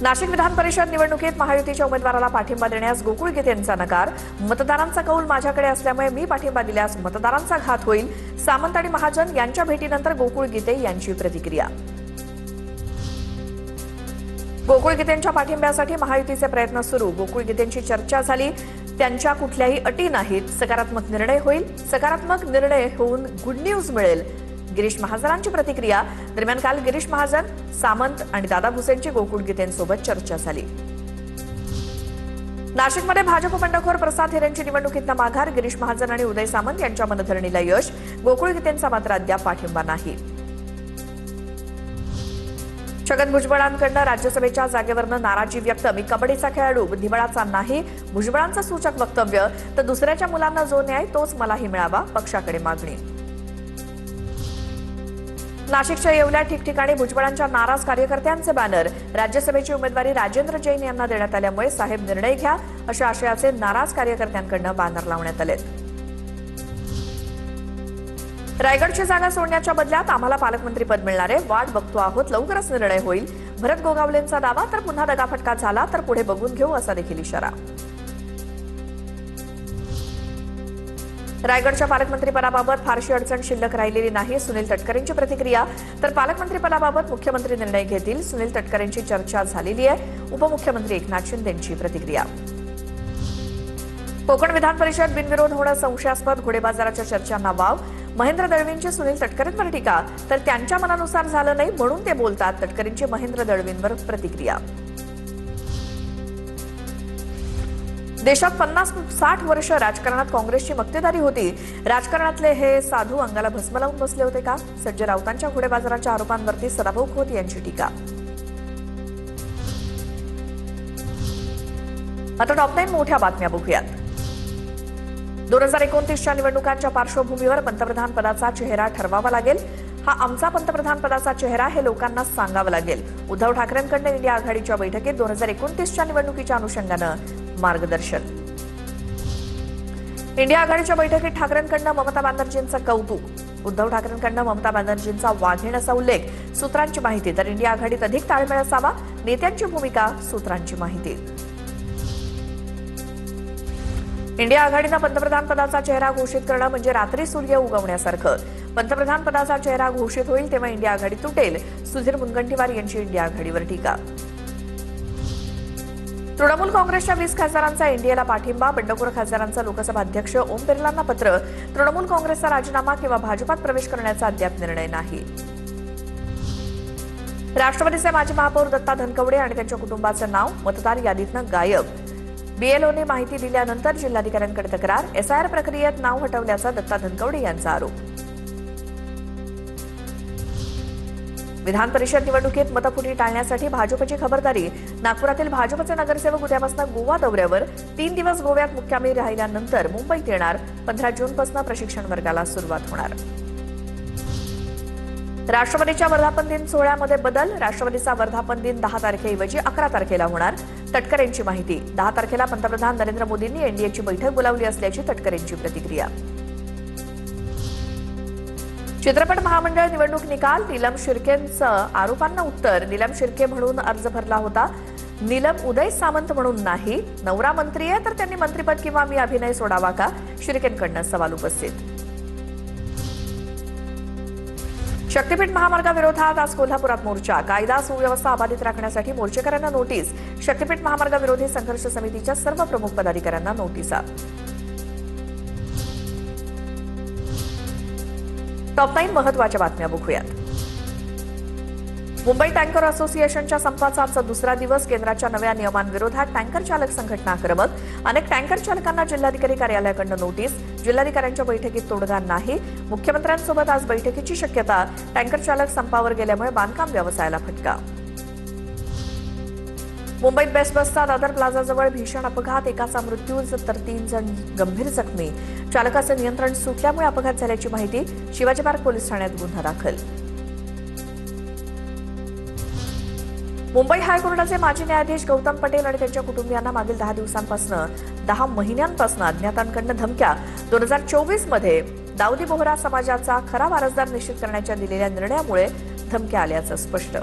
नाशिक विधान परिषद निवडणुकीत महायुतीच्या उमेदवाराला पाठिंबा देण्यास गोकुळ गीतेंचा नकार। मतदारांचा कौल माझ्याकडे असल्यामुळे मी पाठिंबा दिल्यास मतदारांचा घात होईल। सामंत आणि महाजन यांच्या भेटीनंतर गोकुळ गीते यांची प्रतिक्रिया। गोकुळ गीतेंच्या पाठिंब्यासाठी महायुतीचे प्रयत्न सुरू। गोकुळ गीतेंची चर्चा झाली। त्यांच्या कुठल्याही अटी नाहीत। सकारात्मक निर्णय होईल। सकारात्मक निर्णय होऊन गुड न्यूज मिळेल। गिरीश महाजनांची प्रतिक्रिया। दरम्यान काल गिरीश महाजन, सामंत आणि दादा भुसेंची गोकुळ गीतेंसोबत चर्चा झाली। नाशिकमध्ये भाजप बंडखोर प्रसाद हिरेंची निवडणुकीतनं माघार। गिरीश महाजन आणि उदय सामंत यांच्या मनधरणीला यश। गोकुळ गीतेंचा मात्र अद्याप पाठिंबा नाही। छगन भुजबळांकडनं राज्यसभेच्या जागेवरनं नाराजी व्यक्त। मी कबड्डीचा खेळाडू, बुद्धिबळाचा नाही। भुजबळांचं सूचक वक्तव्य। तर दुसऱ्याच्या मुलांना जो न्याय तोच मलाही मिळावा, पक्षाकडे मागणी। नाशिकच्या येवल्या ठिकठिकाणी भुजबळांच्या नाराज कार्यकर्त्यांचे बॅनर। राज्यसभेची उमेदवारी राजेंद्र जैन यांना देण्यात आल्यामुळे साहेब निर्णय घ्या, अशा आशयाचे नाराज कार्यकर्त्यांकडून बॅनर लावण्यात आले। रायगडची जागा सोडण्याच्या बदल्यात आम्हाला पालकमंत्रीपद मिळणार आहे। वाट बघतो आहोत, लवकरच निर्णय होईल। भरत गोगावलेंचा दावा। तर पुन्हा दगाफटका झाला तर पुढे बघून घेऊ, असा देखील इशारा। रायगडच्या पालकमंत्रीपदाबाबत फारशी अडचण शिल्लक राहिलेली नाही। सुनील तटकरेंची प्रतिक्रिया। तर पालकमंत्रीपदाबाबत मुख्यमंत्री निर्णय घेतील। सुनील तटकरेंची चर्चा झालेली आहे। उपमुख्यमंत्री एकनाथ शिंदेंची प्रतिक्रिया। कोकण विधान परिषद बिनविरोध होणं संशयास्पद। घोडेबाजाराच्या चर्चांना वाव। महेंद्र दळवींची सुनील तटकरेंवर टीका। तर त्यांच्या मनानुसार झालं नाही म्हणून ते बोलतात। तटकरेंची महेंद्र दळवींवर प्रतिक्रिया। देशात 50-60 वर्ष राजकारणात काँग्रेसची मक्तेदारी होती। राजकारणातले हे साधू अंगाला भस्म लावून बसले होते का? संजय राऊतांच्या घोडेबाजाराच्या आरोपांवरती सदाभाऊ खोत यांची टीका। आता टॉप 9 मोठ्या बातम्या बघूयात। 2029च्या निवडणुकांच्या पार्श्वभूमीवर पंतप्रधान पदाचा चेहरा ठरवावा लागेल। हा आमचा पंतप्रधान पदाचा चेहरा हे लोकांना सांगावं लागेल। उद्धव ठाकरेंकडून इंडिया आघाडीच्या बैठकीत 2029च्या निवडणुकीच्या अनुषंगानं मार्गदर्शन। इंडिया आघाडीच्या बैठकीत ठाकरेंकडून ममता बॅनर्जींचं कौतुक। उद्धव ठाकरेंकडून ममता बॅनर्जींचा वाघीण असा उल्लेख। सूत्रांची माहिती। तर इंडिया आघाडीत अधिक ताळमेळ असावा, नेत्यांची भूमिका। सूत्रांची माहिती। इंडिया आघाडीनं पंतप्रधान पदाचा चेहरा घोषित करणं म्हणजे रात्री सूर्य उगवण्यासारखं। पंतप्रधान पदाचा चेहरा घोषित होईल तेव्हा इंडिया आघाडी तुटेल। सुधीर मुनगंटीवार यांची इंडिया आघाडीवर टीका। तृणमूल काँग्रेसच्या 20 खासदारांचा एनडीएला पाठिंबा। बंडखोर खासदारांचा लोकसभा अध्यक्ष ओम बिर्लांना पत्र। तृणमूल काँग्रेसचा राजीनामा किंवा भाजपात प्रवेश करण्याचा अद्याप निर्णय नाही। राष्ट्रवादीचे माजी महापौर दत्ता धनकवडे आणि त्यांच्या कुटुंबाचं नाव मतदार यादीतनं गायब। बीएलओने माहिती दिल्यानंतर जिल्हाधिकाऱ्यांकडे तक्रार। एसआयआर प्रक्रियेत नाव हटवल्याचा दत्ता धनकवडे यांचा आरोप। विधान परिषद निवडणुकीत मतफुटी टाळण्यासाठी भाजपची खबरदारी। नागपुरातील भाजपचे नगरसेवक उद्यापासून गोवा दौऱ्यावर। 3 दिवस गोव्यात मुक्कामी राहिल्यानंतर मुंबईत येणार। 15 जूनपासून प्रशिक्षण वर्गाला सुरुवात होणार। राष्ट्रवादीच्या वर्धापन दिन सोहळ्यामध्ये बदल। राष्ट्रवादीचा वर्धापन दिन 10 तारखेऐवजी 11 तारखेला होणार। तटकरेंची माहिती। 10 तारखेला पंतप्रधान नरेंद्र मोदींनी एनडीएची बैठक बोलावली असल्याची तटकरेंची प्रतिक्रिया। चित्रपट महामंडळ निवडणूक निकाल। नीलम शिर्केंचं आरोपांना उत्तर। नीलम शिर्के म्हणून अर्ज भरला होता, नीलम उदय सामंत म्हणून नाही। नवरा मंत्री आहे तर त्यांनी मंत्रिपद किंवा मी अभिनय सोडावा का? शिर्केंकडून सवाल उपस्थित। शक्तीपीठ महामार्गाविरोधात आज कोल्हापुरात मोर्चा। कायदा सुव्यवस्था अबाधित राखण्यासाठी मोर्चेकऱ्यांना नोटीस। शक्तीपीठ महामार्गाविरोधी संघर्ष समितीच्या सर्व प्रमुख पदाधिकाऱ्यांना नोटिसा। टॉप 9 महत्त्वाच्या बातम्या बघूयात। मुंबई टँकर असोसिएशनच्या संपाचा आजचा दुसरा दिवस। केंद्राच्या नव्या नियमांविरोधात टँकर चालक संघटना आक्रमक। अनेक टँकर चालकांना जिल्हाधिकारी कार्यालयाकडून नोटीस। जिल्हाधिकाऱ्यांच्या बैठकीत तोडगा नाही। मुख्यमंत्र्यांसोबत आज बैठकीची शक्यता। टँकर चालक संपावर गेल्यामुळे बांधकाम व्यवसायाला फटका। मुंबईत बेस्ट बसचा दादर प्लाझाजवळ भीषण अपघात। एकाचा मृत्यू तर 3 जण गंभीर जखमी। चालकाचं नियंत्रण सुटल्यामुळे अपघात झाल्याची माहिती। शिवाजी पार्क पोलीस ठाण्यात गुन्हा दाखल। मुंबई हायकोर्टाचे माजी न्यायाधीश गौतम पटेल आणि त्यांच्या कुटुंबियांना मागील 10 दिवसांपासून 10 महिन्यांपासून अज्ञातांकडून धमक्या। 2024 मध्ये दाऊदी बोहरा समाजाचा खरा वारसदार निश्चित करण्याच्या दिलेल्या निर्णयामुळे धमक्या आल्याचं स्पष्ट।